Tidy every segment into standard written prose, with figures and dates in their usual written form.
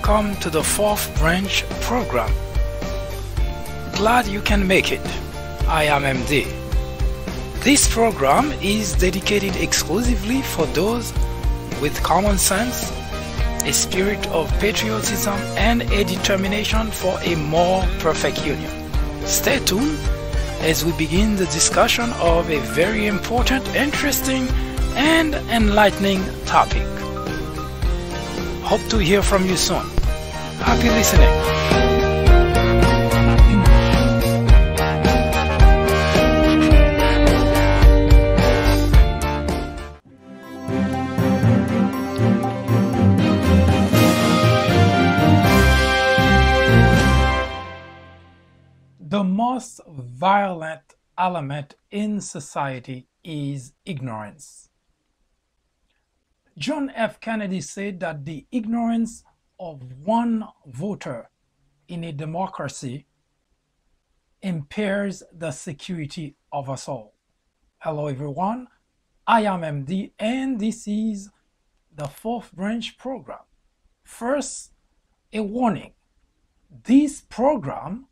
welcome to the fourth branch program. Glad you can make it. I am MD. This program is dedicated exclusively for those with common sense, a spirit of patriotism, and a determination for a more perfect union. Stay tuned as we begin the discussion of a very important, interesting, and enlightening topic. Hope to hear from you soon. Happy listening. The most violent element in society is ignorance. John F. Kennedy said that the ignorance of one voter in a democracy impairs the security of us all. Hello everyone, I am MD and this is the fourth branch program. First, a warning. This program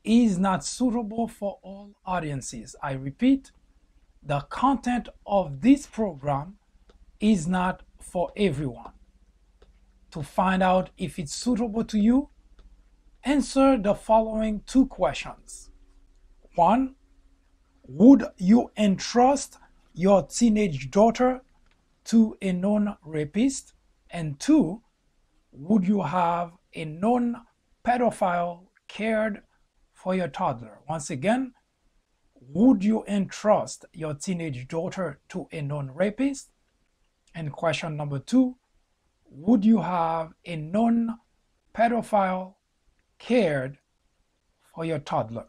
is not suitable for all audiences. I repeat, the content of this program is not for everyone. To find out if it's suitable to you, answer the following two questions. 1. Would you entrust your teenage daughter to a known rapist? And 2. Would you have a known pedophile cared for your toddler? Once again, would you entrust your teenage daughter to a known rapist? And question number 2, would you have a known pedophile cared for your toddler?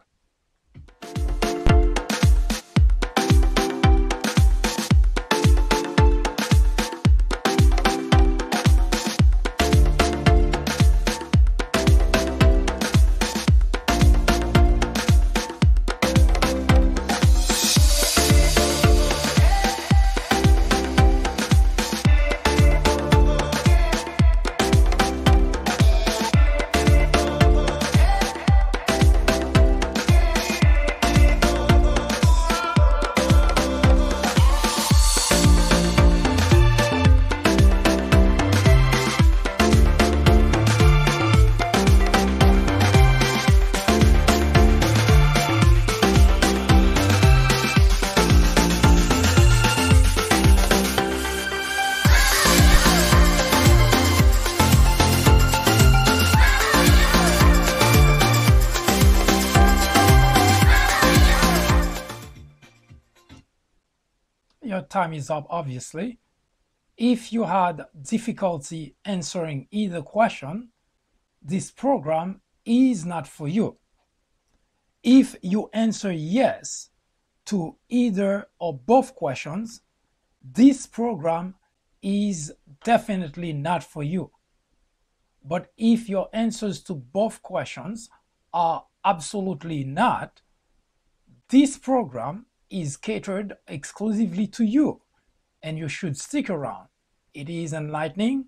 Your time is up, obviously. If you had difficulty answering either question, this program is not for you. If you answer yes to either or both questions, this program is definitely not for you. But if your answers to both questions are absolutely not, this program is catered exclusively to you, and you should stick around. It is enlightening,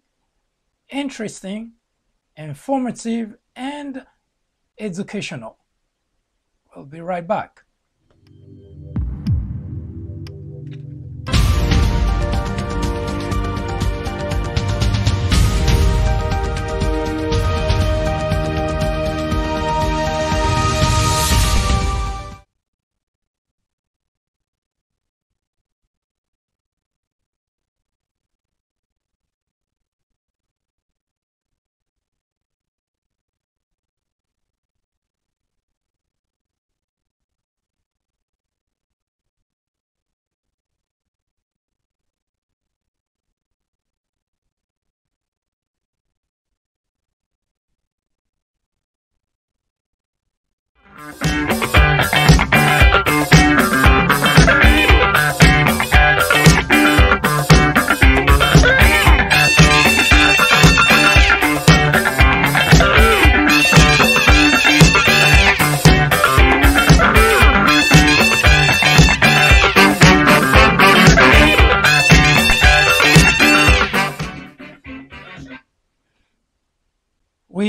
interesting, informative, and educational. We'll be right back.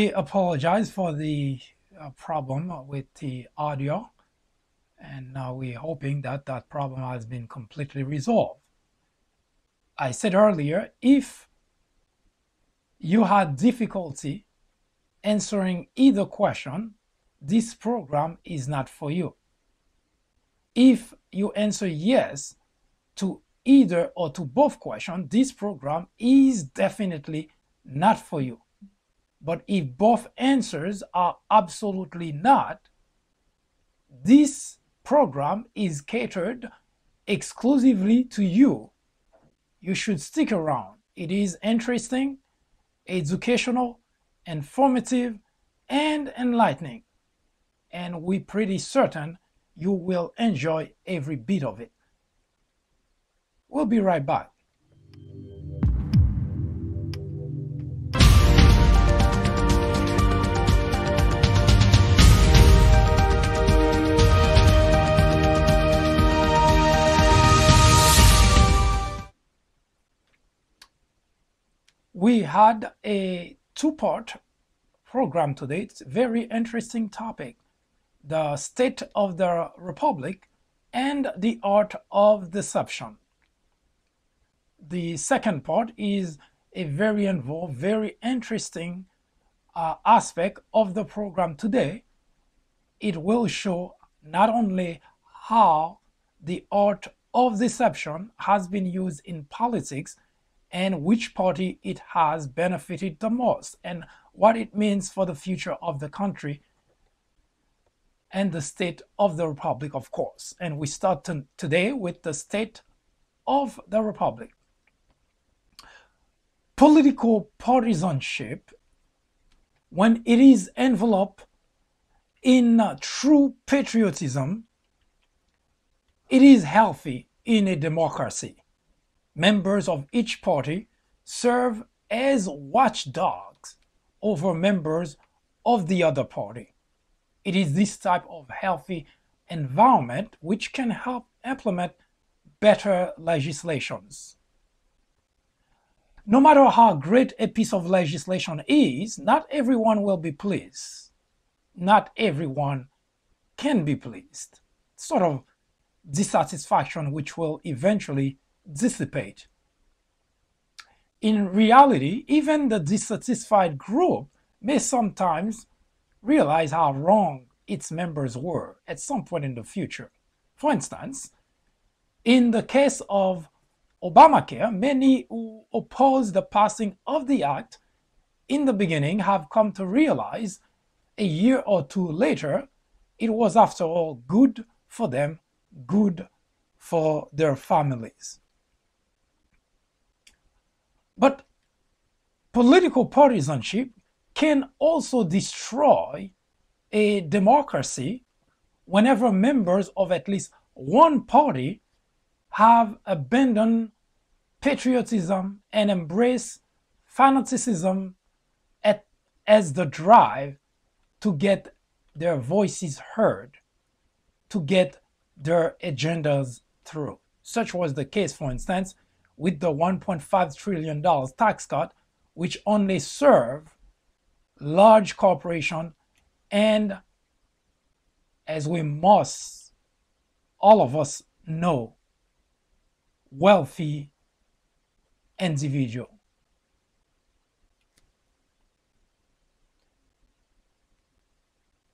We apologize for the problem with the audio, and now we're hoping that that problem has been completely resolved. I said earlier, if you had difficulty answering either question, this program is not for you. If you answer yes to either or to both questions, this program is definitely not for you. But if both answers are absolutely not, this program is catered exclusively to you. You should stick around. It is interesting, educational, informative, and enlightening. And we're pretty certain you will enjoy every bit of it. We'll be right back. We had a two-part program today. It's a very interesting topic: the state of the republic and the art of deception. The second part is a very involved, very interesting aspect of the program today. It will show not only how the art of deception has been used in politics and which party it has benefited the most, and what it means for the future of the country and the state of the republic, of course. And we start today with the state of the republic. Political partisanship, when it is enveloped in true patriotism, it is healthy in a democracy. Members of each party serve as watchdogs over members of the other party. It is this type of healthy environment which can help implement better legislations. No matter how great a piece of legislation is, not everyone will be pleased. Not everyone can be pleased. Sort of dissatisfaction which will eventually dissipate. In reality, even the dissatisfied group may sometimes realize how wrong its members were at some point in the future. For instance, in the case of Obamacare, many who opposed the passing of the act in the beginning have come to realize a year or two later it was, after all, good for them, good for their families. But political partisanship can also destroy a democracy whenever members of at least one party have abandoned patriotism and embrace fanaticism as the drive to get their voices heard, to get their agendas through. Such was the case, for instance, with the $1.5 trillion tax cut, which only serve large corporations and, as we must, all of us know, wealthy individual.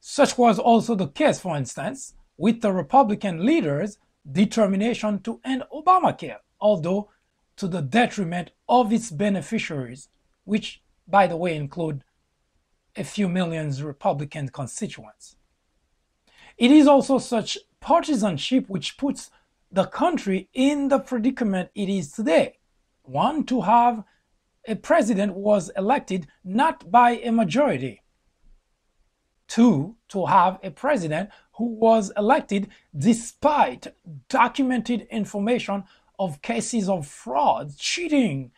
Such was also the case, for instance, with the Republican leaders' determination to end Obamacare, although to the detriment of its beneficiaries, which, by the way, include a few million Republican constituents. It is also such partisanship which puts the country in the predicament it is today. One, to have a president who was elected not by a majority. Two, to have a president who was elected despite documented information of cases of fraud, cheating,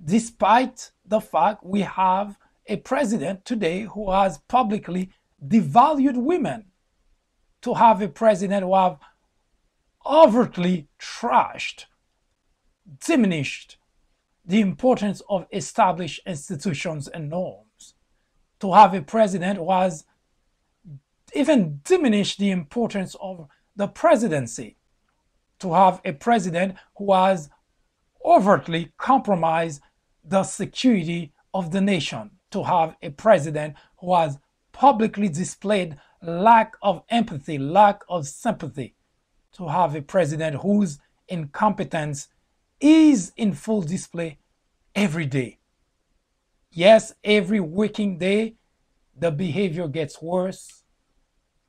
despite the fact we have a president today who has publicly devalued women, to have a president who have overtly trashed, diminished the importance of established institutions and norms. To have a president was even diminish the importance of the presidency. To have a president who has overtly compromised the security of the nation. To have a president who has publicly displayed lack of empathy, lack of sympathy. To have a president whose incompetence is in full display every day. Yes, every working day, the behavior gets worse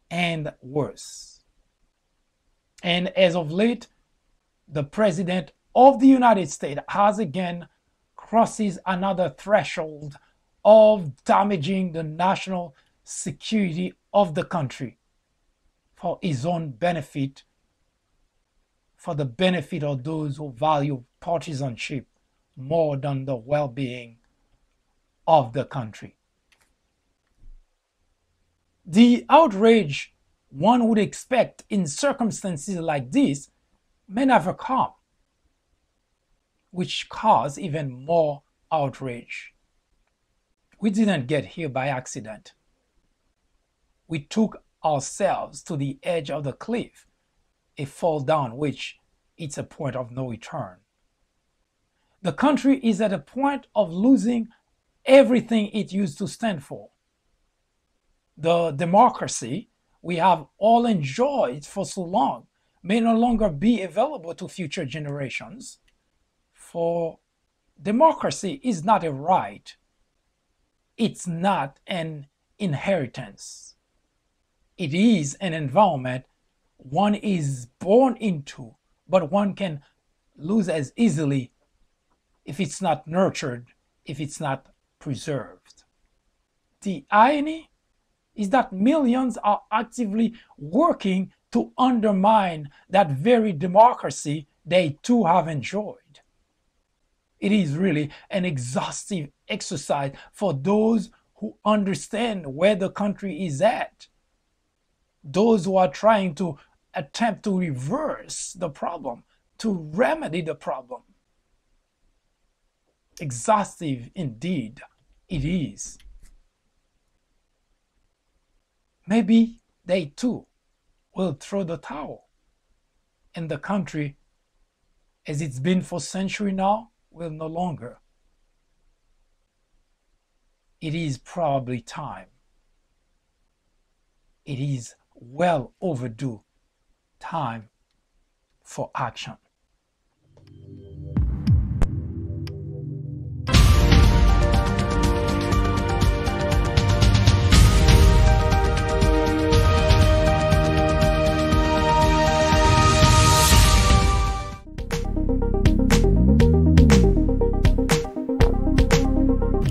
and worse. And as of late, the President of the United States has again crosses another threshold of damaging the national security of the country for his own benefit, for the benefit of those who value partisanship more than the well-being of the country. The outrage one would expect in circumstances like this may never come, which cause even more outrage. We didn't get here by accident. We took ourselves to the edge of the cliff, a fall down which it's a point of no return. The country is at a point of losing everything it used to stand for. The democracy we have all enjoyed for so long may no longer be available to future generations. For democracy is not a right. It's not an inheritance. It is an environment one is born into, but one can lose as easily if it's not nurtured, if it's not preserved. The irony is that millions are actively working to undermine that very democracy they too have enjoyed. It is really an exhaustive exercise for those who understand where the country is at, those who are trying to attempt to reverse the problem, to remedy the problem. Exhaustive indeed it is. Maybe they too will throw the towel, and the country, as it's been for centuries now, will no longer. It is probably time. It is well overdue time for action.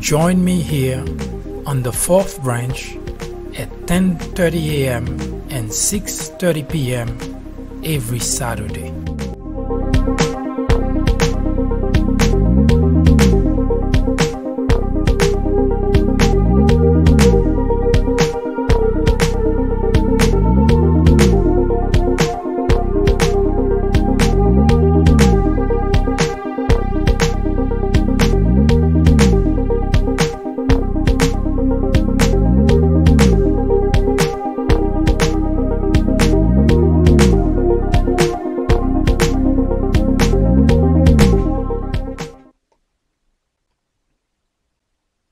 Join me here on the fourth branch at 10:30 a.m. and 6:30 p.m. every Saturday.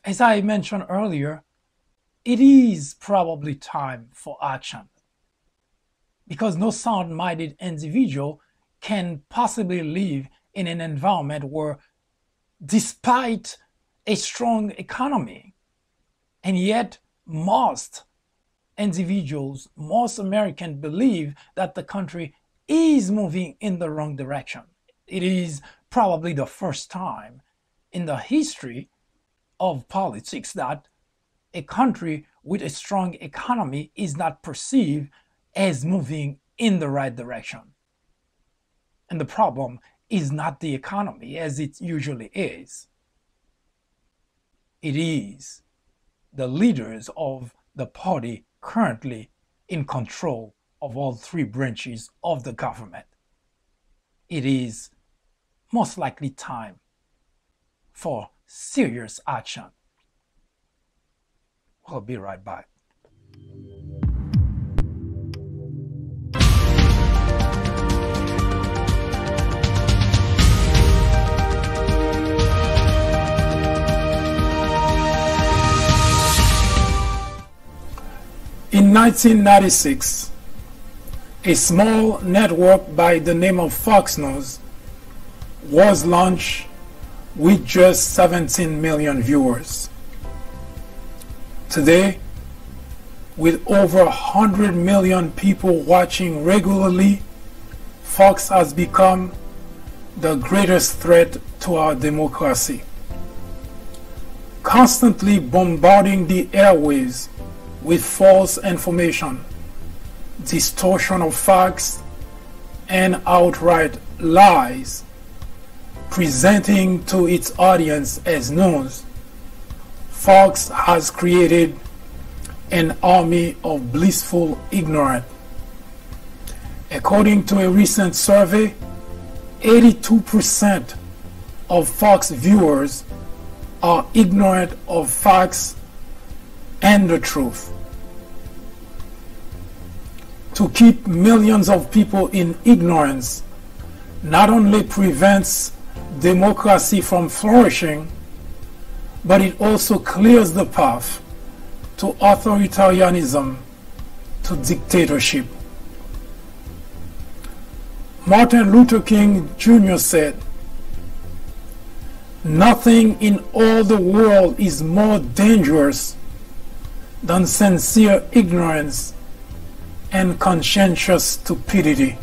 As I mentioned earlier, it is probably time for action, because no sound-minded individual can possibly live in an environment where, despite a strong economy, and yet most individuals, most Americans believe that the country is moving in the wrong direction. It is probably the first time in the history of politics that a country with a strong economy is not perceived as moving in the right direction. And the problem is not the economy as it usually is. It is the leaders of the party currently in control of all three branches of the government. It is most likely time for serious action. We'll be right back. In 1996, a small network by the name of Fox News was launched with just 17 million viewers. Today, with over 100 million people watching regularly, Fox has become the greatest threat to our democracy, constantly bombarding the airwaves with false information, distortion of facts, and outright lies, presenting to its audience as news. Fox has created an army of blissful ignorance. According to a recent survey, 82% of Fox viewers are ignorant of facts and the truth. To keep millions of people in ignorance not only prevents democracy from flourishing, but it also clears the path to authoritarianism, to dictatorship. Martin Luther King Jr. said, "Nothing in all the world is more dangerous than sincere ignorance and conscientious stupidity."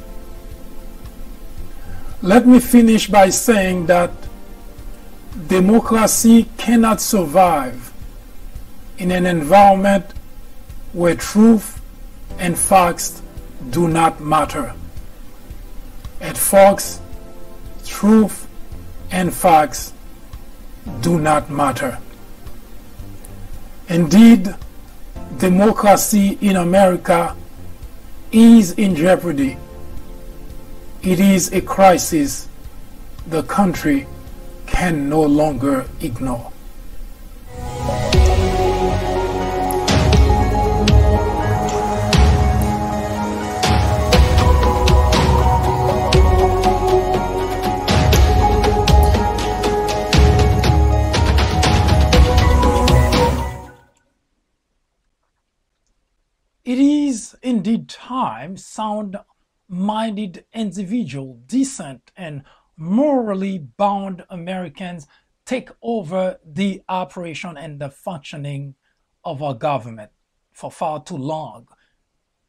Let me finish by saying that democracy cannot survive in an environment where truth and facts do not matter. At Fox, truth and facts do not matter. Indeed, democracy in America is in jeopardy. It is a crisis the country can no longer ignore. It is indeed time sound-minded individual, decent and morally bound Americans take over the operation and the functioning of our government. For far too long,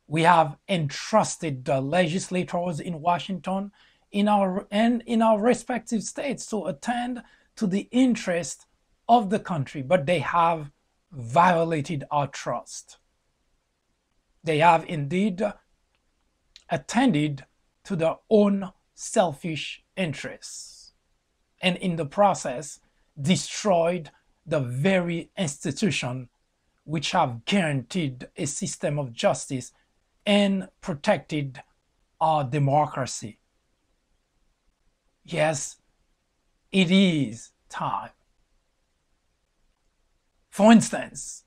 we have entrusted the legislators in Washington in our respective states to attend to the interest of the country, but they have violated our trust. They have indeed attended to their own selfish interests, and in the process destroyed the very institution which have guaranteed a system of justice and protected our democracy. Yes, it is time. For instance,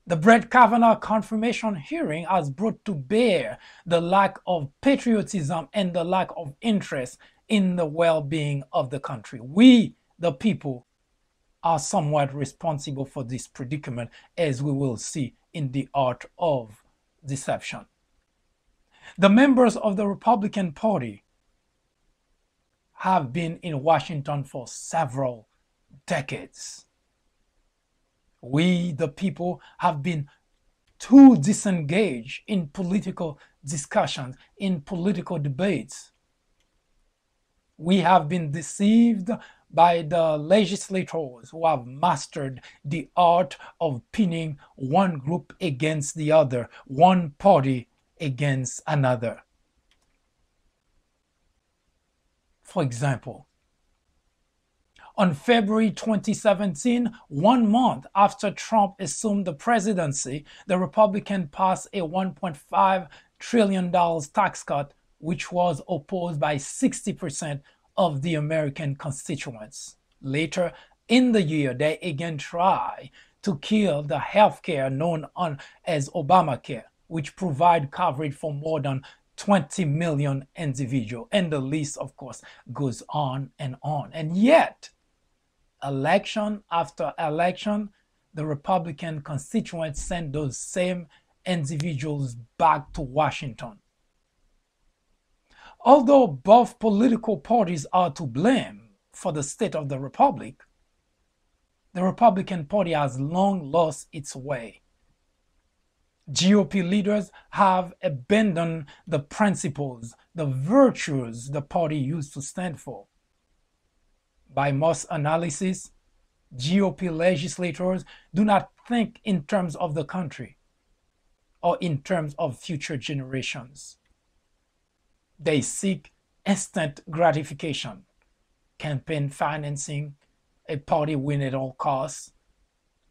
the Brett Kavanaugh confirmation hearing has brought to bear the lack of patriotism and the lack of interest in the well-being of the country. We, the people, are somewhat responsible for this predicament, as we will see in the art of deception. The members of the Republican Party have been in Washington for several decades. We, the people, have been too disengaged in political discussions, in political debates. We have been deceived by the legislators who have mastered the art of pinning one group against the other, one party against another. For example, on February 2017, 1 month after Trump assumed the presidency, the Republicans passed a $1.5 trillion tax cut, which was opposed by 60% of the American constituents. Later in the year, they again try to kill the health care known as Obamacare, which provide coverage for more than 20 million individuals. And the list, of course, goes on and on. And yet, election after election, the Republican constituents send those same individuals back to Washington. Although both political parties are to blame for the state of the Republic, the Republican Party has long lost its way. GOP leaders have abandoned the principles, the virtues the party used to stand for. By most analysis, GOP legislators do not think in terms of the country or in terms of future generations. They seek instant gratification, campaign financing, a party win at all costs,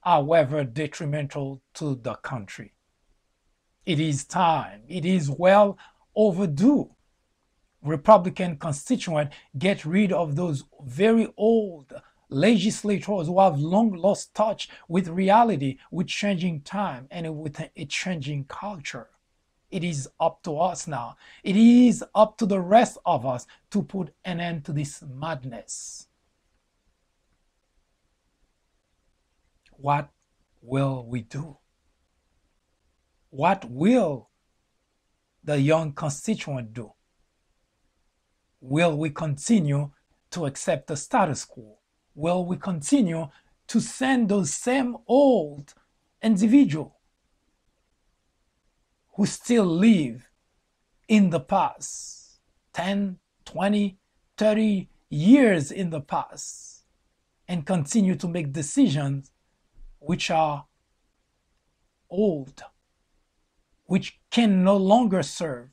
however detrimental to the country. It is time, it is well overdue. Republican constituents get rid of those very old legislators who have long lost touch with reality, with changing time, and with a changing culture. It is up to us now. It is up to the rest of us to put an end to this madness. What will we do? What will the young constituent do? Will we continue to accept the status quo? Will we continue to send those same old individuals who still live in the past, 10, 20, 30 years in the past, and continue to make decisions which are old, which can no longer serve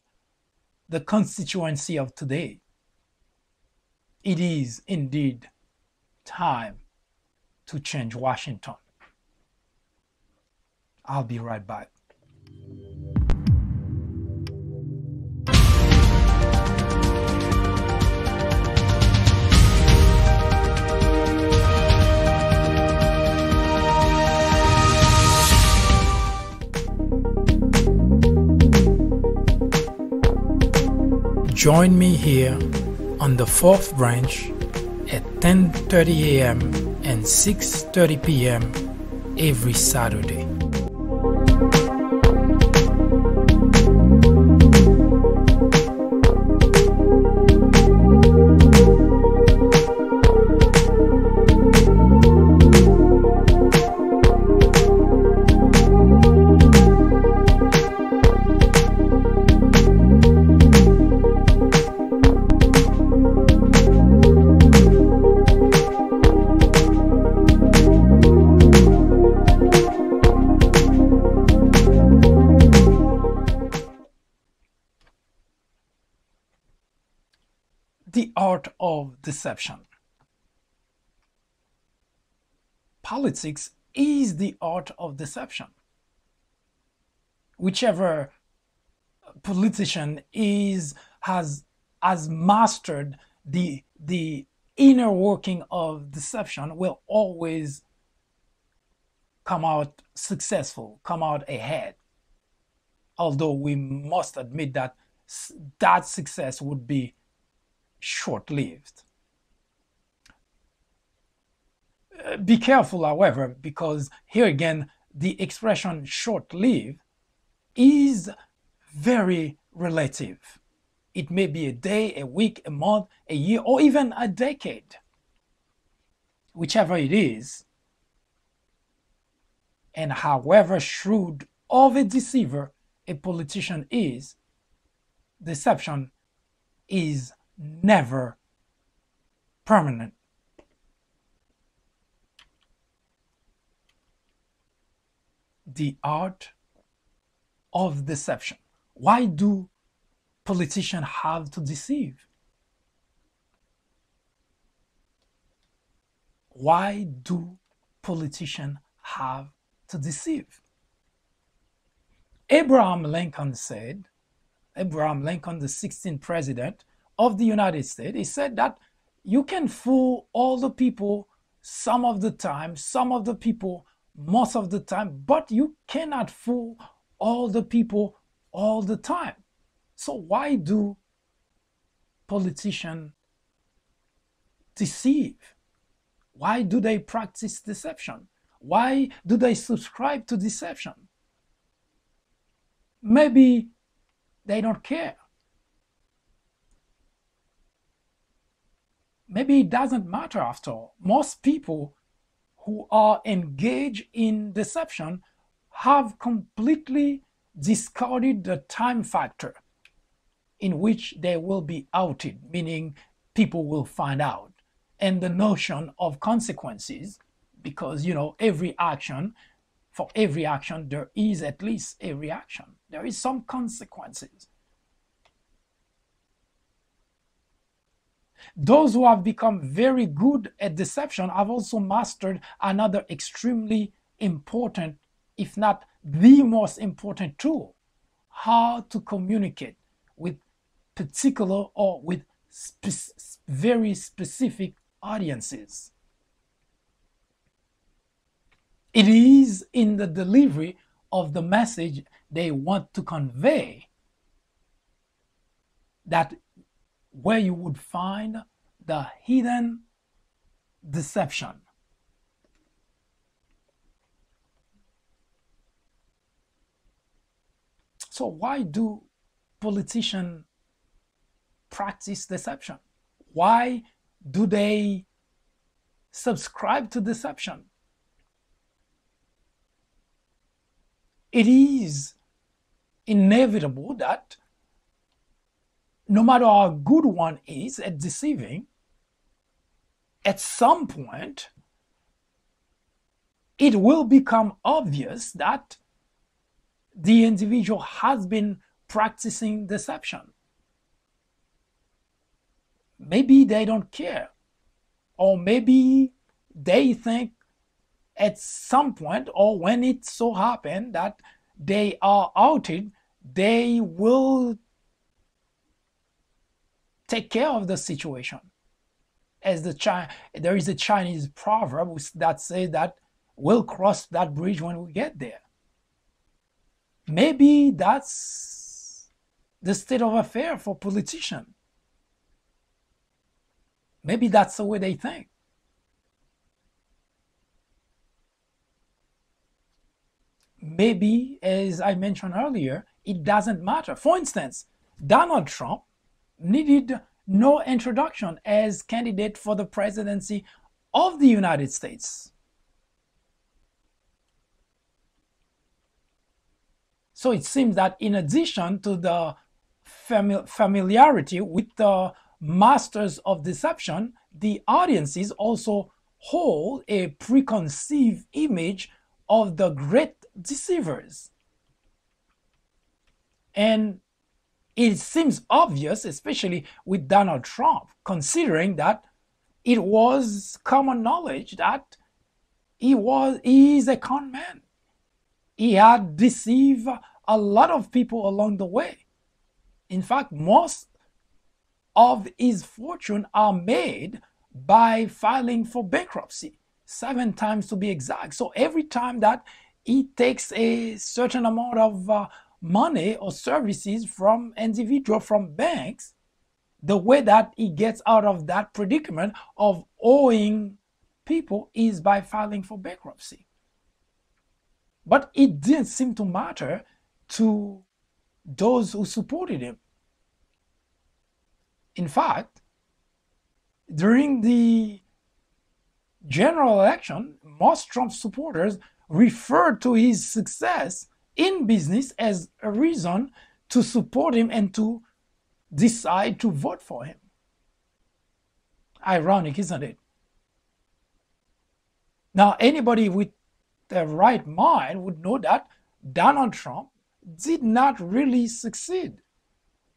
the constituency of today? It is indeed time to change Washington. I'll be right back. Join me here on the fourth branch at 10:30 a.m. and 6:30 p.m. every Saturday. The art of deception. Politics is the art of deception. Whichever politician has mastered the inner working of deception will always come out successful, come out ahead. Although we must admit that that success would be short-lived. Be careful, however, because here again, the expression short-lived is very relative. It may be a day, a week, a month, a year, or even a decade. Whichever it is, and however shrewd of a deceiver a politician is, deception is never permanent. The art of deception. Why do politicians have to deceive? Why do politicians have to deceive? Abraham Lincoln, the 16th president of the United States, he said that You can fool all the people some of the time, some of the people most of the time, but you cannot fool all the people all the time. So why do politicians deceive? Why do they practice deception? Why do they subscribe to deception? Maybe they don't care. Maybe it doesn't matter after all. Most people who are engaged in deception have completely discarded the time factor in which they will be outed, meaning people will find out, and the notion of consequences, because every action, for every action there is at least a reaction, there is some consequences. Those who have become very good at deception have also mastered another extremely important, if not the most important tool: how to communicate with particular or with very specific audiences. It is in the delivery of the message they want to convey that where you would find the hidden deception. So why do politicians practice deception? Why do they subscribe to deception? It is inevitable that no matter how good one is at deceiving, at some point it will become obvious that the individual has been practicing deception. Maybe they don't care, or maybe they think at some point, or when it so happens that they are outed, they will take care of the situation. As there is a Chinese proverb that says that we'll cross that bridge when we get there. Maybe that's the state of affairs for politicians. Maybe that's the way they think. Maybe, as I mentioned earlier, it doesn't matter. For instance, Donald Trump needed no introduction as candidate for the presidency of the United States. So it seems that in addition to the familiarity with the masters of deception, the audiences also hold a preconceived image of the great deceivers. And it seems obvious, especially with Donald Trump, considering that it was common knowledge that he is a con man. He had deceived a lot of people along the way. In fact, most of his fortune are made by filing for bankruptcy, 7 times to be exact. So every time that he takes a certain amount of money or services from individual, from banks, the way that he gets out of that predicament of owing people is by filing for bankruptcy. But it didn't seem to matter to those who supported him. In fact, during the general election, most Trump supporters referred to his success in business as a reason to support him and to decide to vote for him. Ironic, isn't it? Now, anybody with the right mind would know that Donald Trump did not really succeed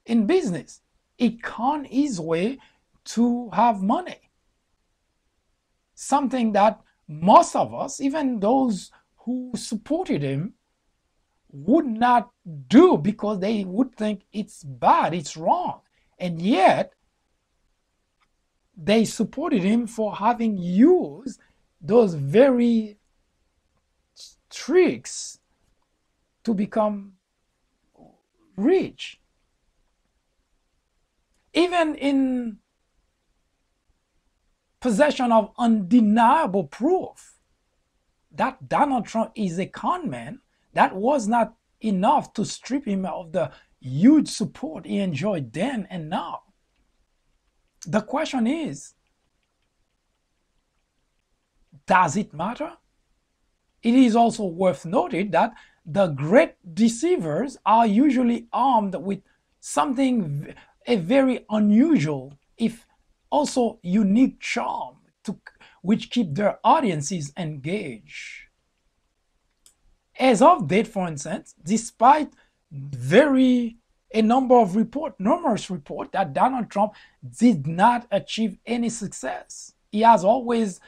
in business. He conned his way to have money. Something that most of us, even those who supported him, would not do because they would think it's bad, it's wrong. And yet, they supported him for having used those very tricks to become rich. Even in possession of undeniable proof that Donald Trump is a con man, that was not enough to strip him of the huge support he enjoyed then and now. The question is, does it matter? It is also worth noting that the great deceivers are usually armed with something, a very unusual, if also unique charm, which keep their audiences engaged. As of date, for instance, despite numerous reports that Donald Trump did not achieve any success. He was always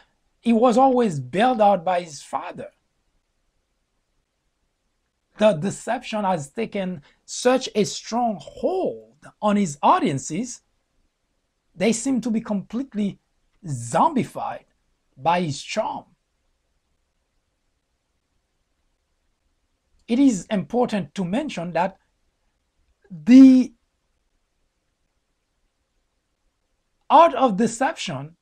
bailed out by his father. The deception has taken such a strong hold on his audiences, they seem to be completely zombified by his charm. It is important to mention that the art of deception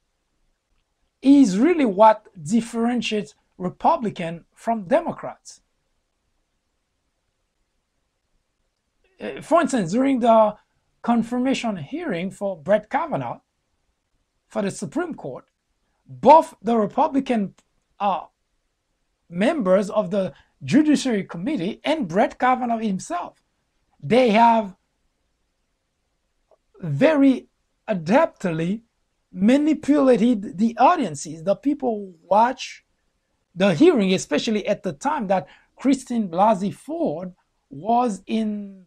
is really what differentiates Republicans from Democrats. For instance, during the confirmation hearing for Brett Kavanaugh for the Supreme Court, both the Republican members of the Judiciary Committee and Brett Kavanaugh himself, they have very adeptly manipulated the audiences. The people watch the hearing, especially at the time that Christine Blasey Ford was in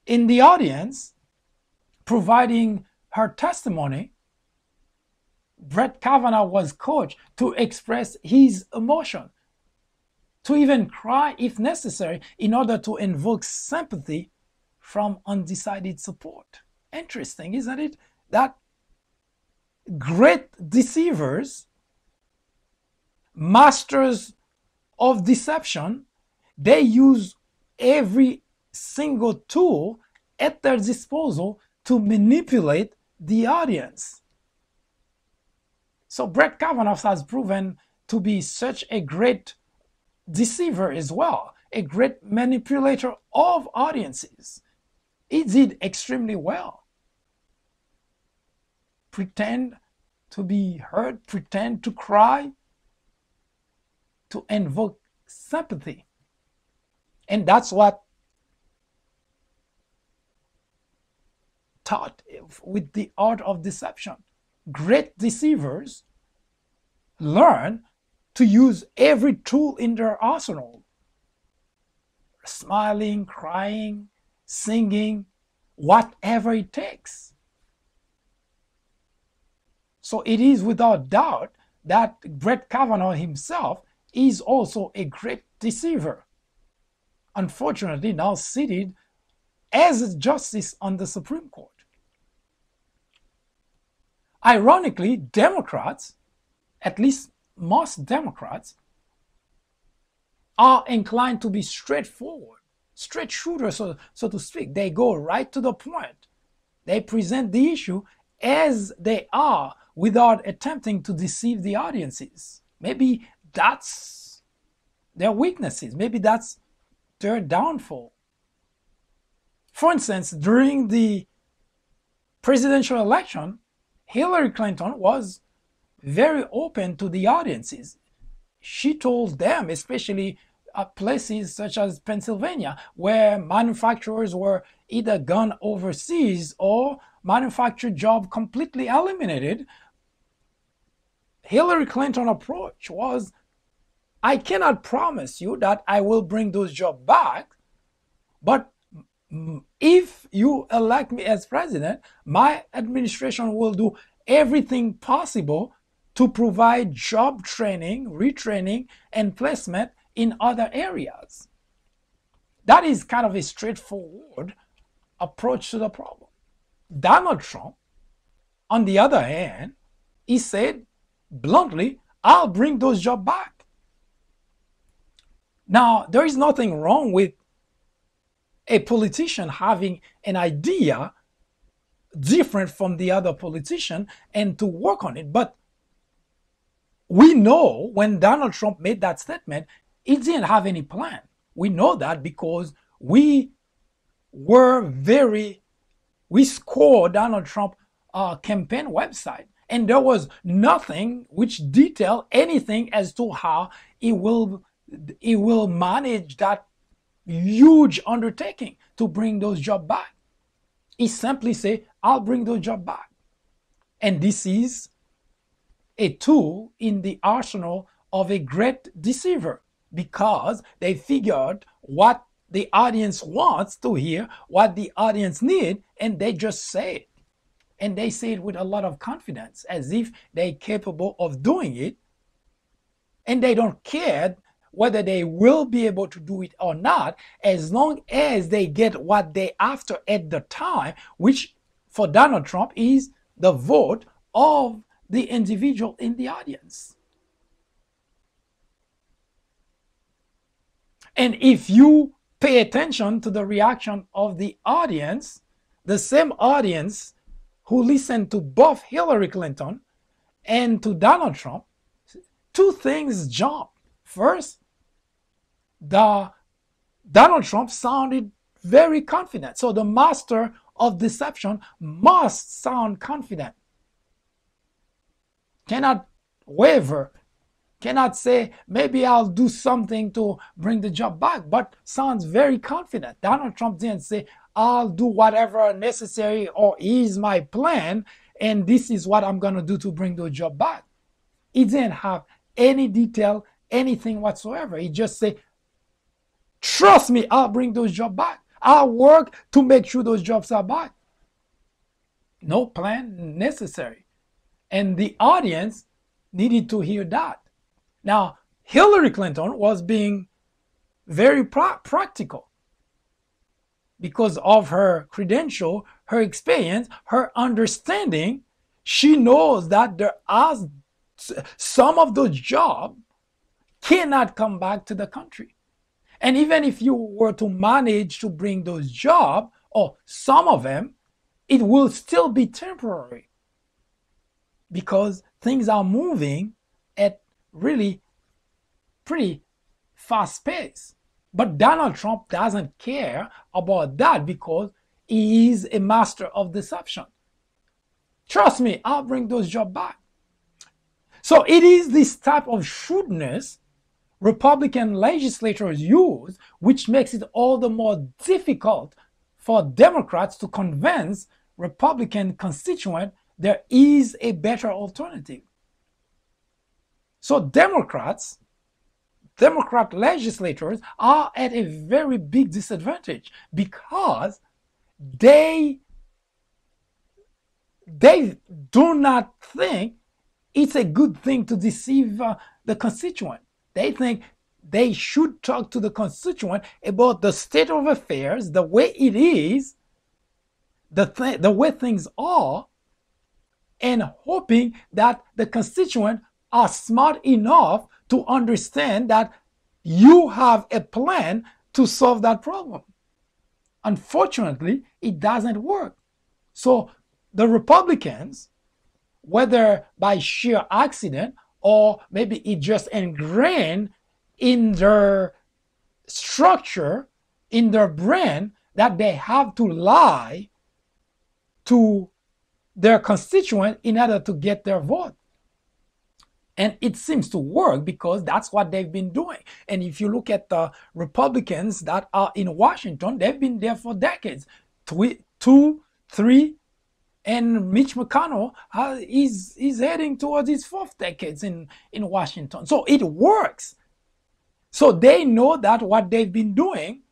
the audience providing her testimony. Brett Kavanaugh was coached to express his emotion, to even cry if necessary, in order to invoke sympathy from undecided support. Interesting, isn't it? That great deceivers, masters of deception, they use every single tool at their disposal to manipulate the audience. So Brett Kavanaugh has proven to be such a great deceiver as well, a great manipulator of audiences. He did extremely well. Pretend to be hurt, pretend to cry, to invoke sympathy. And that's what taught with the art of deception. Great deceivers learn to use every tool in their arsenal. Smiling, crying, singing, whatever it takes. So it is without doubt that Brett Kavanaugh himself is also a great deceiver. Unfortunately, now seated as a justice on the Supreme Court. Ironically, Democrats, at least most Democrats, are inclined to be straightforward, straight shooters, so to speak. They go right to the point. They present the issue as they are without attempting to deceive the audiences. Maybe that's their weaknesses. Maybe that's their downfall. For instance, during the presidential election, Hillary Clinton was very open to the audiences. She told them, especially at places such as Pennsylvania, where manufacturers were either gone overseas or manufactured jobs completely eliminated. Hillary Clinton's approach was, I cannot promise you that I will bring those jobs back, but if you elect me as president, my administration will do everything possible to provide job training, retraining, and placement in other areas. That is kind of a straightforward approach to the problem. Donald Trump On the other hand, he said bluntly, I'll bring those jobs back. Now, there is nothing wrong with a politician having an idea different from the other politician and to work on it. But we know when Donald Trump made that statement, he didn't have any plan. We know that because we scored Donald Trump campaign website, and there was nothing which detailed anything as to how he will manage that huge undertaking to bring those jobs back. He simply say, I'll bring those jobs back. And this is a tool in the arsenal of a great deceiver, because they figured what the audience wants to hear, what the audience need, and they just say it. And they say it with a lot of confidence, as if they're capable of doing it. And they don't care whether they will be able to do it or not, as long as they get what they after at the time, which for Donald Trump is the vote of the individual in the audience. And if you pay attention to the reaction of the audience, the same audience who listened to both Hillary Clinton and to Donald Trump, two things jump. First, Donald Trump sounded very confident. So the master of deception must sound confident. Cannot waver, cannot say, maybe I'll do something to bring the job back, but sounds very confident. Donald Trump didn't say, I'll do whatever necessary, or here's my plan, and this is what I'm going to do to bring the job back. He didn't have any detail, anything whatsoever. He just said, trust me, I'll bring those jobs back. I'll work to make sure those jobs are back. No plan necessary. And the audience needed to hear that. Now, Hillary Clinton was being very practical because of her credential, her experience, her understanding. She knows that there are some of those jobs cannot come back to the country. And even if you were to manage to bring those jobs, or some of them, it will still be temporary, because things are moving at really pretty fast pace. But Donald Trump doesn't care about that because he is a master of deception. Trust me, I'll bring those jobs back. So it is this type of shrewdness Republican legislators use, which makes it all the more difficult for Democrats to convince Republican constituents there is a better alternative. So Democrat legislators are at a very big disadvantage because they do not think it's a good thing to deceive the constituent. They think they should talk to the constituent about the state of affairs, the way it is, the way things are, and hoping that the constituents are smart enough to understand that you have a plan to solve that problem. Unfortunately, it doesn't work. So the Republicans, whether by sheer accident or maybe it just ingrained in their structure, in their brain, that they have to lie to their constituent in order to get their vote. And it seems to work because that's what they've been doing. And if you look at the Republicans that are in Washington, they've been there for decades. 2, 3, and Mitch McConnell is heading towards his 4th decade in Washington. So it works. So they know that what they've been doing,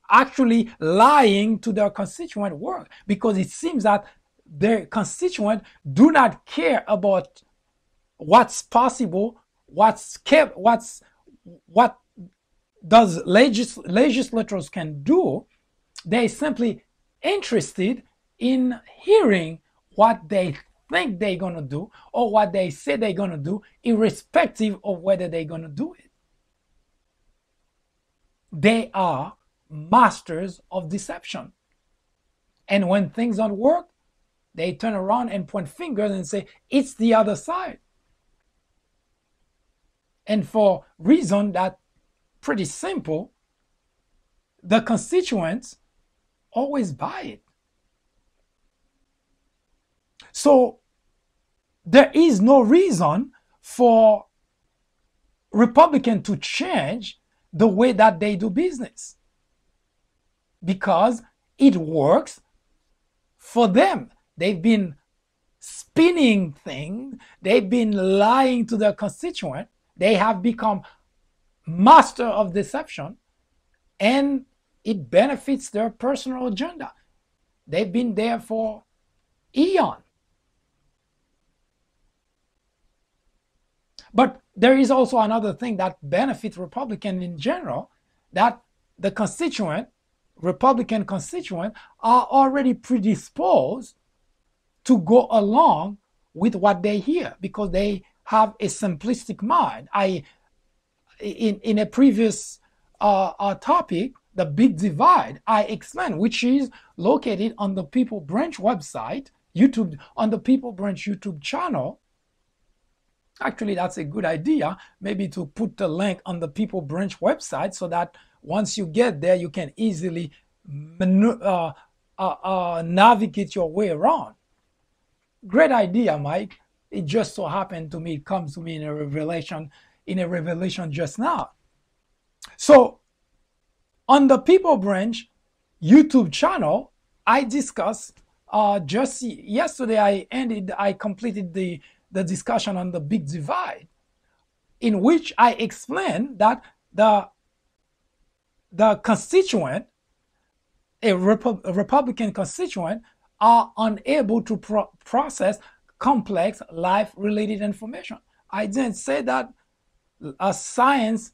actually lying to their constituent, work, because it seems that their constituent do not care about what's possible, what does legislators can do. They're simply interested in hearing what they think they're going to do or what they say they're going to do, irrespective of whether they're going to do it. They are masters of deception. And when things don't work, they turn around and point fingers and say, it's the other side. And for reason that pretty simple, the constituents always buy it. So there is no reason for Republicans to change the way that they do business, because it works for them. They've been spinning things. They've been lying to their constituent. They have become master of deception, and it benefits their personal agenda. They've been there for eons. But there is also another thing that benefits Republicans in general, that the constituent, Republican constituent, are already predisposed to go along with what they hear because they have a simplistic mind. In a previous topic, the big divide, I explained, which is located on the People Branch website, YouTube, on the People Branch YouTube channel. Actually, that's a good idea, maybe to put the link on the People Branch website so that once you get there, you can easily navigate your way around. Great idea, Mike. It just so happened to me, it comes to me in a revelation just now. So on the People Branch YouTube channel, I discussed just yesterday I completed the discussion on the big divide, in which I explained that the constituent, a Republican constituent, are unable to process complex life-related information. I didn't say that science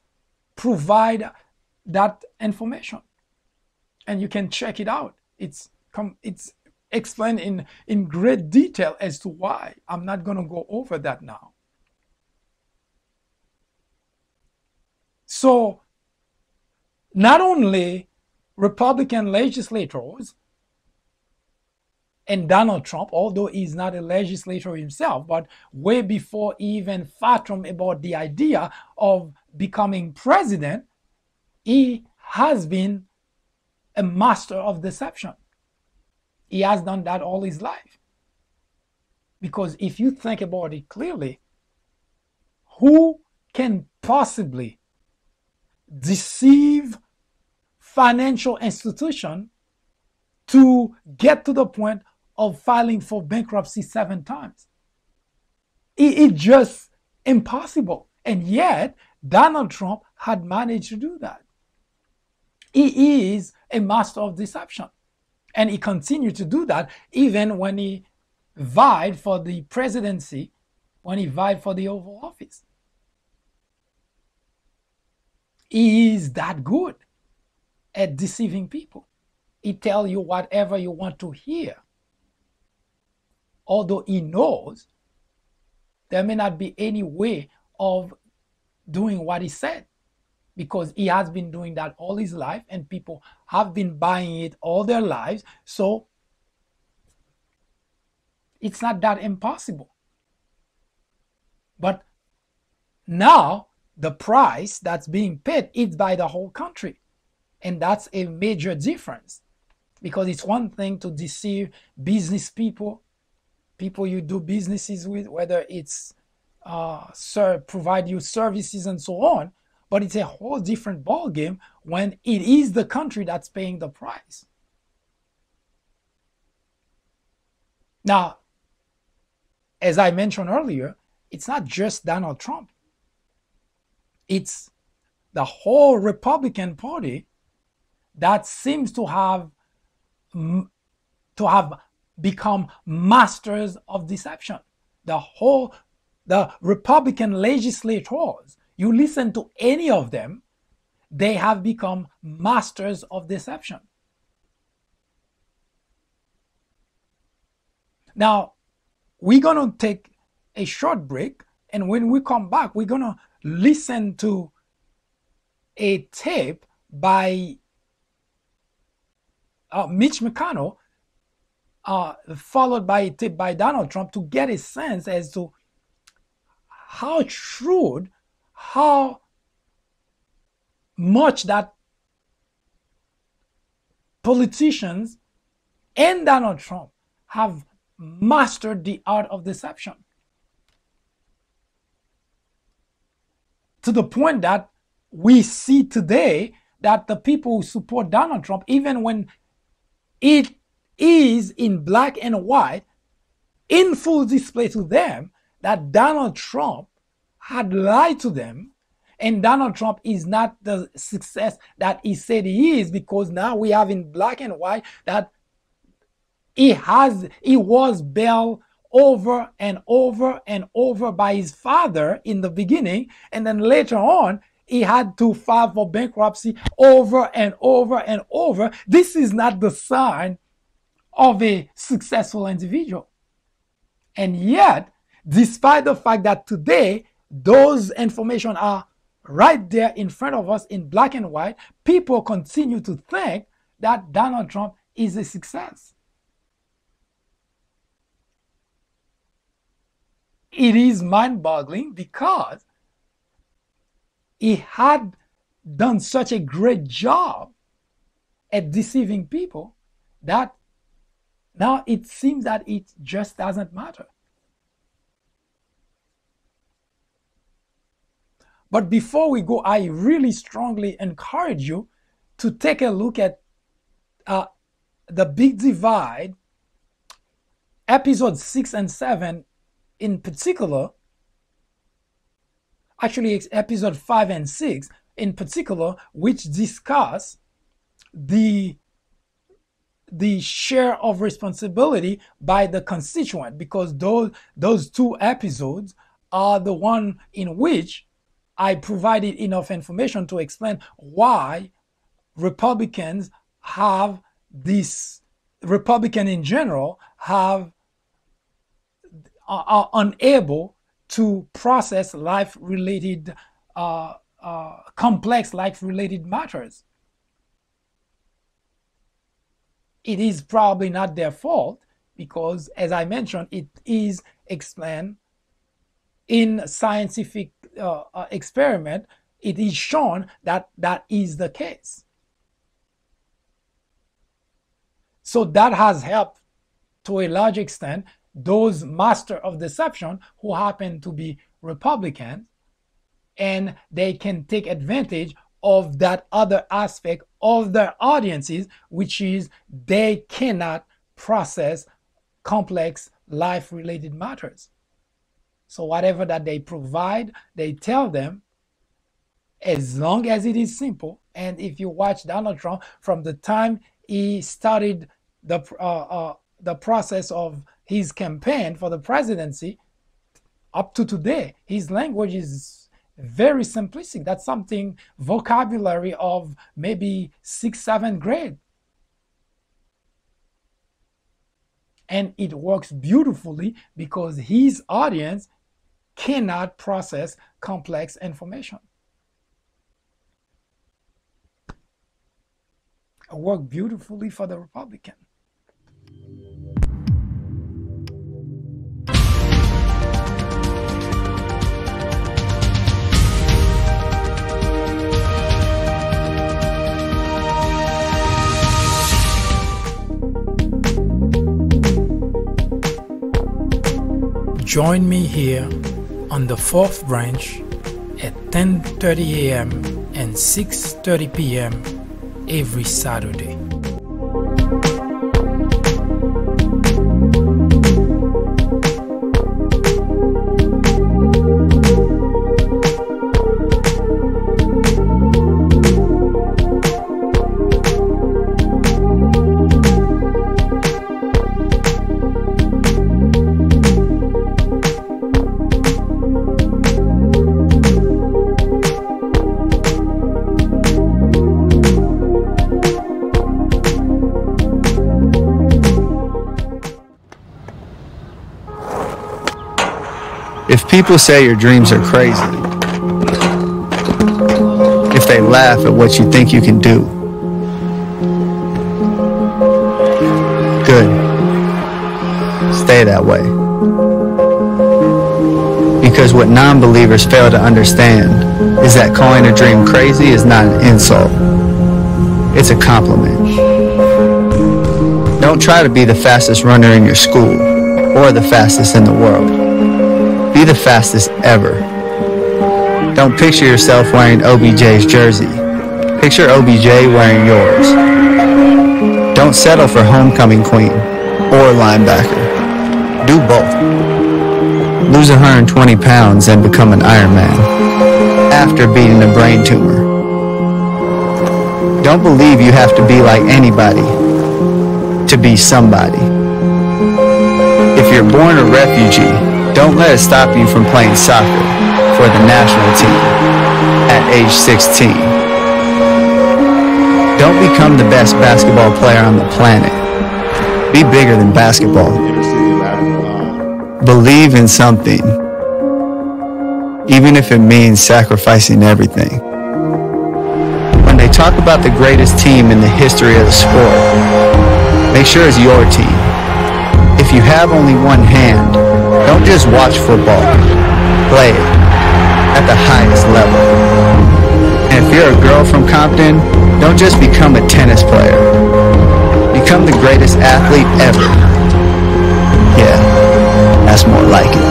provide that information, and you can check it out. It's explained in great detail as to why. I'm not going to go over that now. So not only Republican legislators and Donald Trump, although he's not a legislator himself, but way before he even fathomed about the idea of becoming president, he has been a master of deception. He has done that all his life. Because if you think about it clearly, who can possibly deceive financial institution to get to the point of filing for bankruptcy 7 times? It's just impossible. And yet, Donald Trump had managed to do that. He is a master of deception. And he continued to do that even when he vied for the presidency, when he vied for the Oval Office. He is that good at deceiving people. He tells you whatever you want to hear. Although he knows there may not be any way of doing what he said, because he has been doing that all his life and people have been buying it all their lives. So it's not that impossible. But now the price that's being paid is by the whole country. And that's a major difference, because it's one thing to deceive business people you do businesses with, whether it's provide you services and so on, but it's a whole different ballgame when it is the country that's paying the price. Now, as I mentioned earlier, it's not just Donald Trump. It's the whole Republican Party that seems to have become masters of deception. The Republican legislators, you listen to any of them, they have become masters of deception. Now, we're going to take a short break, and when we come back, we're going to listen to a tape by Mitch McConnell, followed by a tape by Donald Trump, to get a sense as to how shrewd, how much that politicians and Donald Trump have mastered the art of deception, to the point that we see today that the people who support Donald Trump, even when it is in black and white, in full display to them, that Donald Trump had lied to them, and Donald Trump is not the success that he said he is, because now we have in black and white that he was bailed over and over and over by his father in the beginning, and then later on he had to file for bankruptcy over and over and over. This is not the sign of a successful individual. And yet, despite the fact that today those information are right there in front of us in black and white, people continue to think that Donald Trump is a success. It is mind-boggling, because he had done such a great job at deceiving people that now it seems that it just doesn't matter. But before we go, I really strongly encourage you to take a look at The Big Divide, episodes 6 and 7 in particular. Actually, it's episode 5 and 6 in particular, which discuss the share of responsibility by the constituent, because those two episodes are the one in which I provided enough information to explain why Republicans in general are unable to process life-related, complex life-related matters. It is probably not their fault, because, as I mentioned, it is explained in scientific experiment. It is shown that that is the case. So that has helped to a large extent those masters of deception who happen to be Republicans, and they can take advantage of that other aspect of their audiences, which is they cannot process complex life-related matters. So whatever that they provide, they tell them, as long as it is simple. And if you watch Donald Trump from the time he started the process of his campaign for the presidency up to today, his language is very simplistic. That's something vocabulary of maybe 6th, 7th grade. And it works beautifully because his audience cannot process complex information. It worked beautifully for the Republican. Join me here on the 4th branch at 10:30 a.m. and 6:30 p.m. every Saturday. If people say your dreams are crazy, if they laugh at what you think you can do, good. Stay that way. Because what non-believers fail to understand is that calling a dream crazy is not an insult. It's a compliment. Don't try to be the fastest runner in your school or the fastest in the world. Be the fastest ever. Don't picture yourself wearing OBJ's jersey. Picture OBJ wearing yours. Don't settle for homecoming queen or linebacker. Do both. Lose 120 pounds and become an Ironman after beating a brain tumor. Don't believe you have to be like anybody to be somebody. If you're born a refugee, don't let it stop you from playing soccer for the national team at age 16. Don't become the best basketball player on the planet. Be bigger than basketball. Believe in something, even if it means sacrificing everything. When they talk about the greatest team in the history of the sport, make sure it's your team. If you have only one hand, don't just watch football. Play it at the highest level. And if you're a girl from Compton, don't just become a tennis player. Become the greatest athlete ever. Yeah, that's more like it.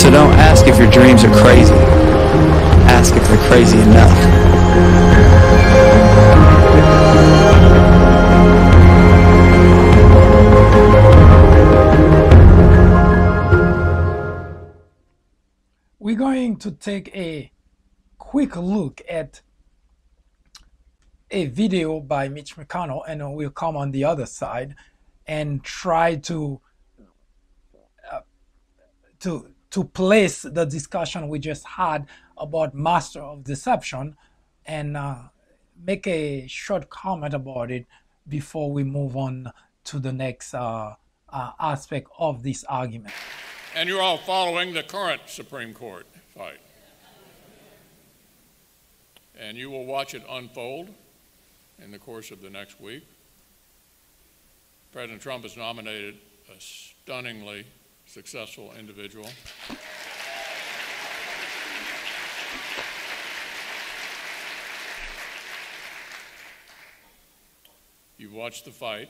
So don't ask if your dreams are crazy. Ask if they're crazy enough. We're going to take a quick look at a video by Mitch McConnell, and we'll come on the other side and try to place the discussion we just had about master of deception and make a short comment about it before we move on to the next aspect of this argument. And you're all following the current Supreme Court fight. And you will watch it unfold in the course of the next week. President Trump has nominated a stunningly successful individual. You've watched the fight,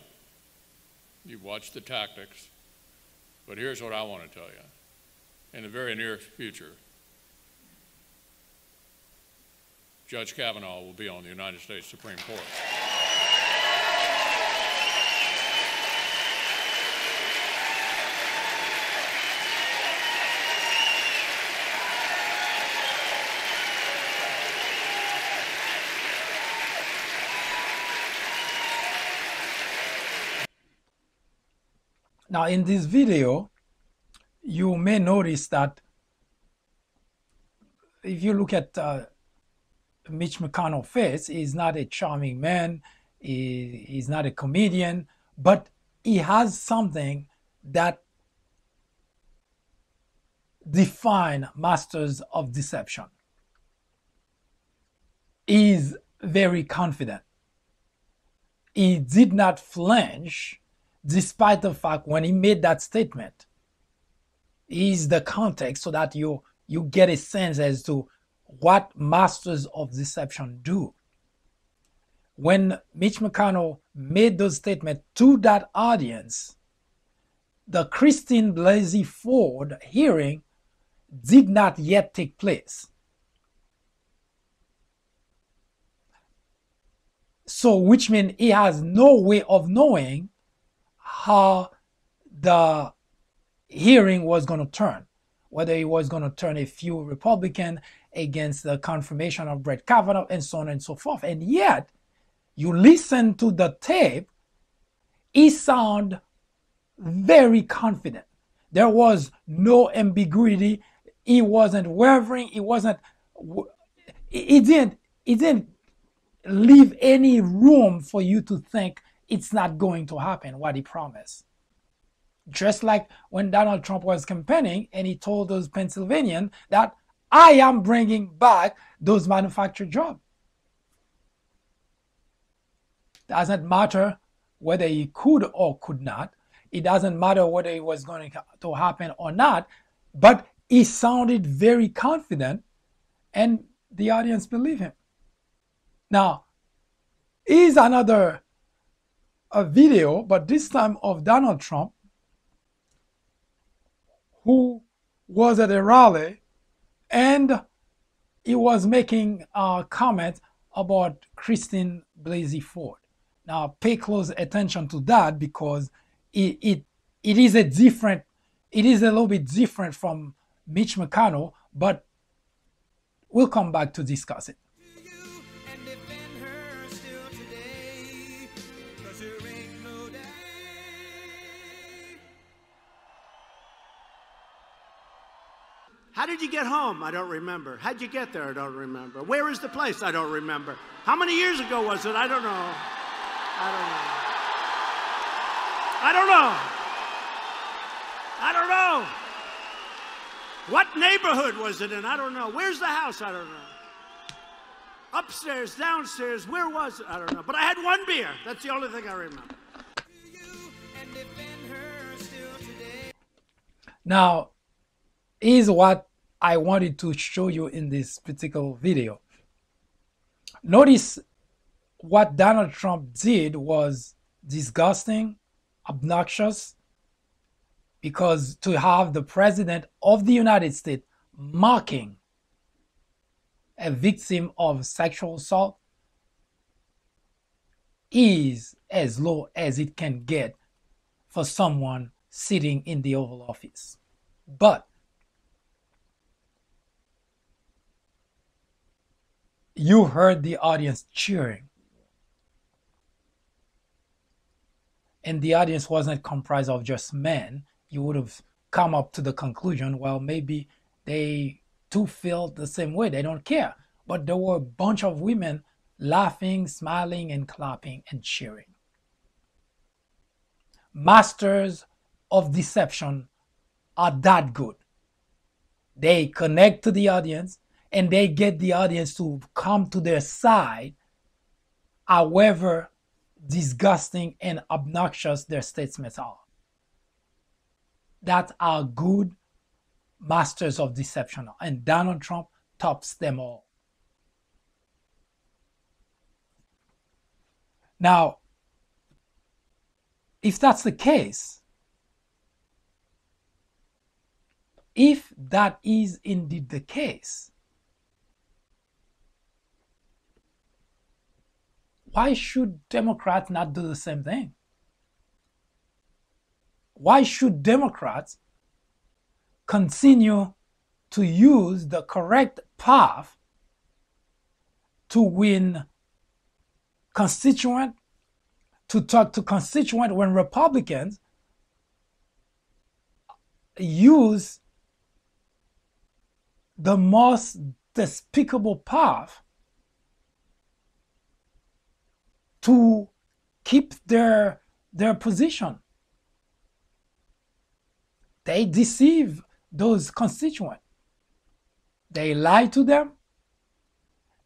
you've watched the tactics, but here's what I want to tell you. In the very near future, Judge Kavanaugh will be on the United States Supreme Court. Now, in this video, you may notice that if you look at Mitch McConnell's face, he's not a charming man, he's not a comedian, but he has something that defines masters of deception. He's very confident. He did not flinch despite the fact when he made that statement. Is the context so that you get a sense as to what masters of deception do. When Mitch McConnell made those statements to that audience, the Christine Blasey Ford hearing did not yet take place. So, which means he has no way of knowing how the hearing was going to turn, whether it was going to turn a few Republicans against the confirmation of Brett Kavanaugh and so on and so forth. And yet, you listen to the tape, he sounded very confident. There was no ambiguity. He wasn't wavering. He didn't leave any room for you to think it's not going to happen, what he promised. Just like when Donald Trump was campaigning and he told those Pennsylvanians that I am bringing back those manufactured jobs. Doesn't matter whether he could or could not. It doesn't matter whether it was going to happen or not, but he sounded very confident and the audience believed him. Now, here's another video, but this time of Donald Trump, who was at a rally and he was making a comment about Christine Blasey Ford. Now, pay close attention to that because it is a little bit different from Mitch McConnell, but we'll come back to discuss it. How did you get home? I don't remember. How'd you get there? I don't remember. Where is the place? I don't remember. How many years ago was it? I don't know. I don't know. What neighborhood was it in? I don't know. Where's the house? I don't know. Upstairs, downstairs, where was it? I don't know. But I had one beer. That's the only thing I remember. Now, is what I wanted to show you in this particular video. Notice what Donald Trump did was disgusting, obnoxious, because to have the president of the United States mocking a victim of sexual assault is as low as it can get for someone sitting in the Oval Office. But you heard the audience cheering. And the audience wasn't comprised of just men. You would have come up to the conclusion, well, maybe they too feel the same way. They don't care. But there were a bunch of women laughing, smiling, and clapping and cheering. Masters of deception are that good. They connect to the audience and they get the audience to come to their side, however disgusting and obnoxious their statements are. That's our good masters of deception. And Donald Trump tops them all. Now, if that's the case, if that is indeed the case, why should Democrats not do the same thing? Why should Democrats continue to use the correct path to win constituent, to talk to constituent, when Republicans use the most despicable path to keep their position? They deceive those constituents. They lie to them.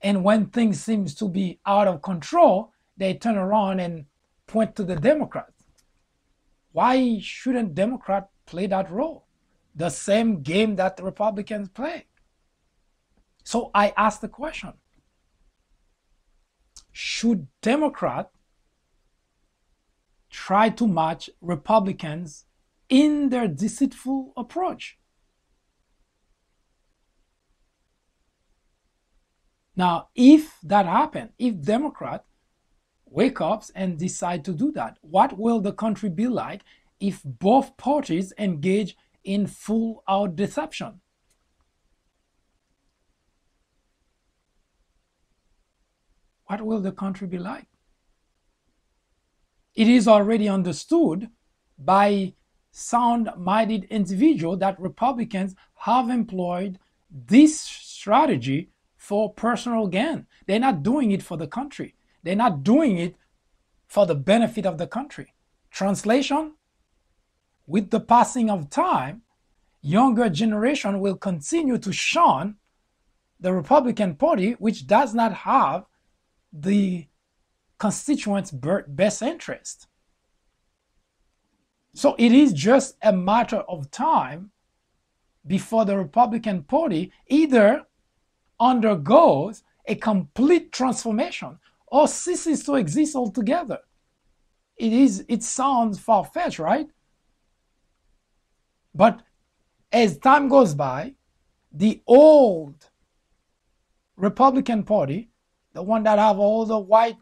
And when things seem to be out of control, they turn around and point to the Democrats. Why shouldn't Democrats play that role? The same game that the Republicans play. So I ask the question, should Democrats try to match Republicans in their deceitful approach? Now, if that happens, if Democrats wake up and decide to do that, what will the country be like if both parties engage in full-out deception? What will the country be like? It is already understood by sound-minded individuals that Republicans have employed this strategy for personal gain. They're not doing it for the country. They're not doing it for the benefit of the country. Translation: with the passing of time, younger generation will continue to shun the Republican Party, which does not have the constituents' best interest. So it is just a matter of time before the Republican Party either undergoes a complete transformation or ceases to exist altogether. It sounds far-fetched, right? But as time goes by, the old Republican Party, the one that have all the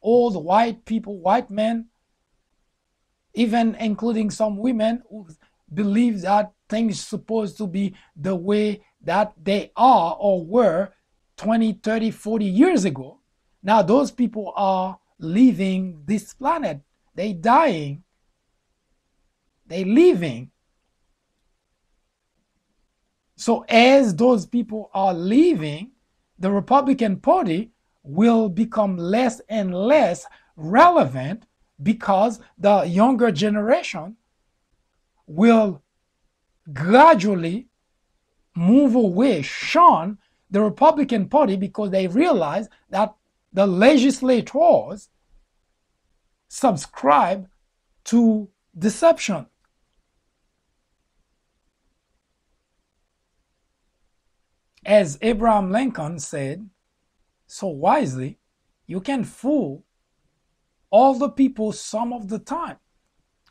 old white people, white men, even including some women who believe that things are supposed to be the way that they are or were 20, 30, 40 years ago. Now those people are leaving this planet. They dying. They leaving. So as those people are leaving, the Republican Party will become less and less relevant because the younger generation will gradually move away, shun the Republican Party, because they realize that the legislators subscribe to deception. As Abraham Lincoln said so wisely, you can fool all the people some of the time,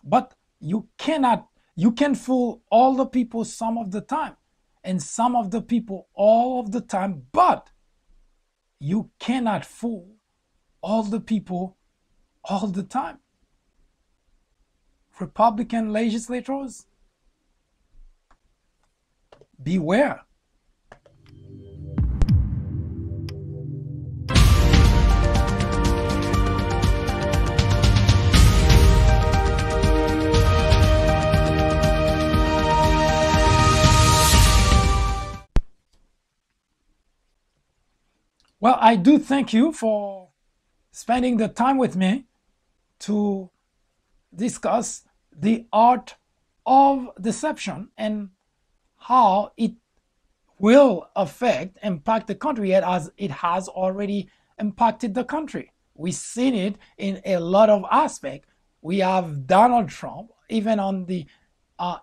but you can fool all the people some of the time and some of the people all of the time, but you cannot fool all the people all the time. Republican legislators, beware. Well, I do thank you for spending the time with me to discuss the art of deception and how it will impact the country as it has already impacted the country. We've seen it in a lot of aspects. We have Donald Trump, even on the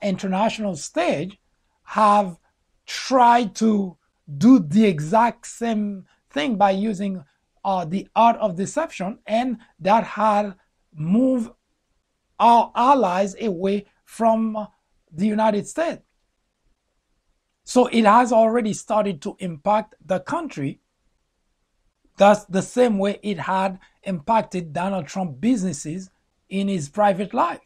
international stage, have tried to do the exact same thing by using the art of deception, and that had moved our allies away from the United States. So it has already started to impact the country. That's the same way it had impacted Donald Trump businesses in his private life.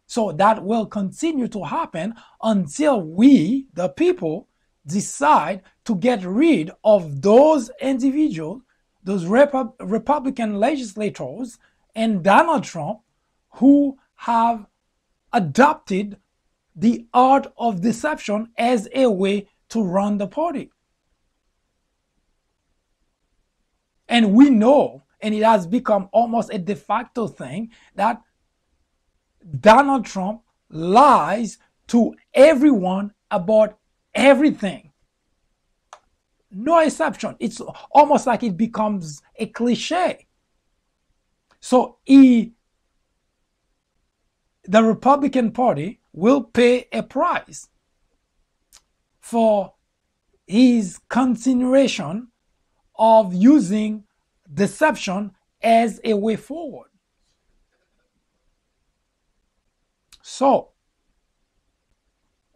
So that will continue to happen until we, the people, decide to get rid of those individuals, those Republican legislators and Donald Trump who have adopted the art of deception as a way to run the party. And we know, and it has become almost a de facto thing, that Donald Trump lies to everyone about everything. No exception. It's almost like it becomes a cliche. So the Republican Party will pay a price for his continuation of using deception as a way forward. So,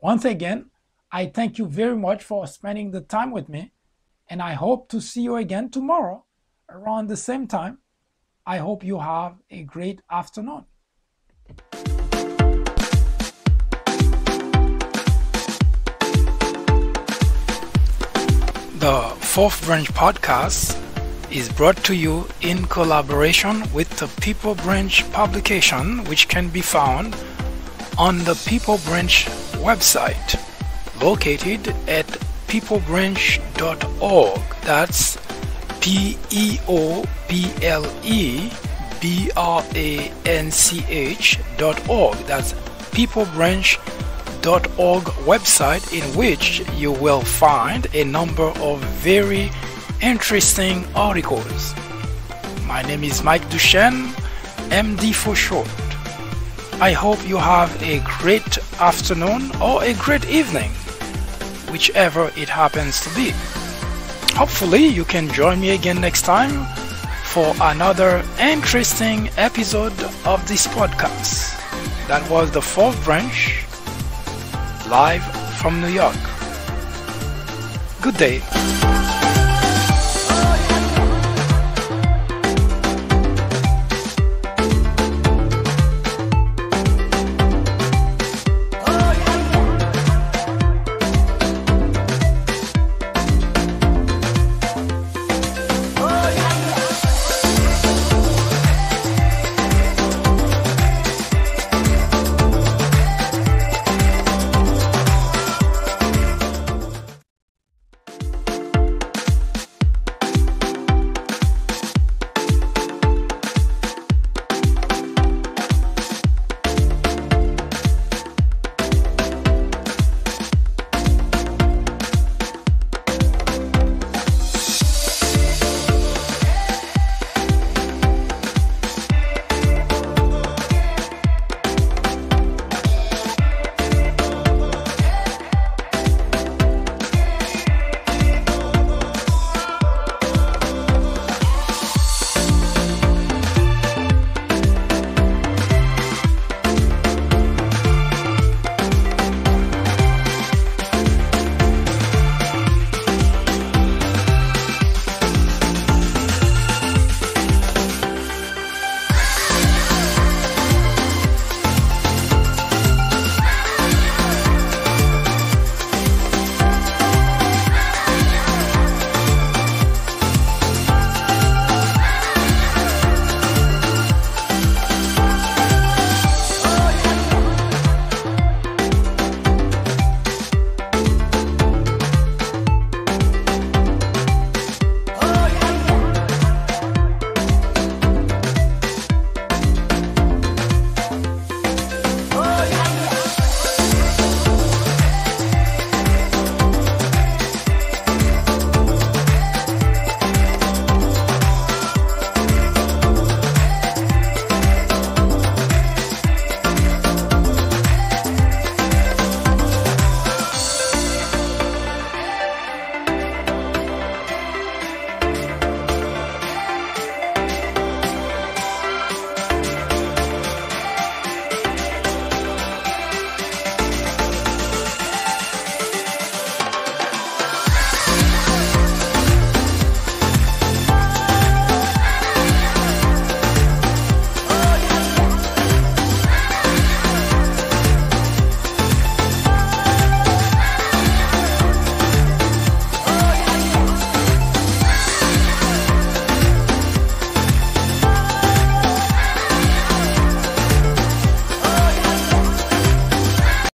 once again, I thank you very much for spending the time with me, and I hope to see you again tomorrow around the same time. I hope you have a great afternoon. The Fourth Branch Podcast is brought to you in collaboration with the People Branch publication, which can be found on the People Branch website, located at peoplebranch.org. That's peoplebranch.org. That's peoplebranch.org website, in which you will find a number of very interesting articles. My name is Mike Duchesne, MD for short. I hope you have a great afternoon or a great evening, whichever it happens to be. Hopefully you can join me again next time for another interesting episode of this podcast. That was the Fourth Branch, live from New York. Good day.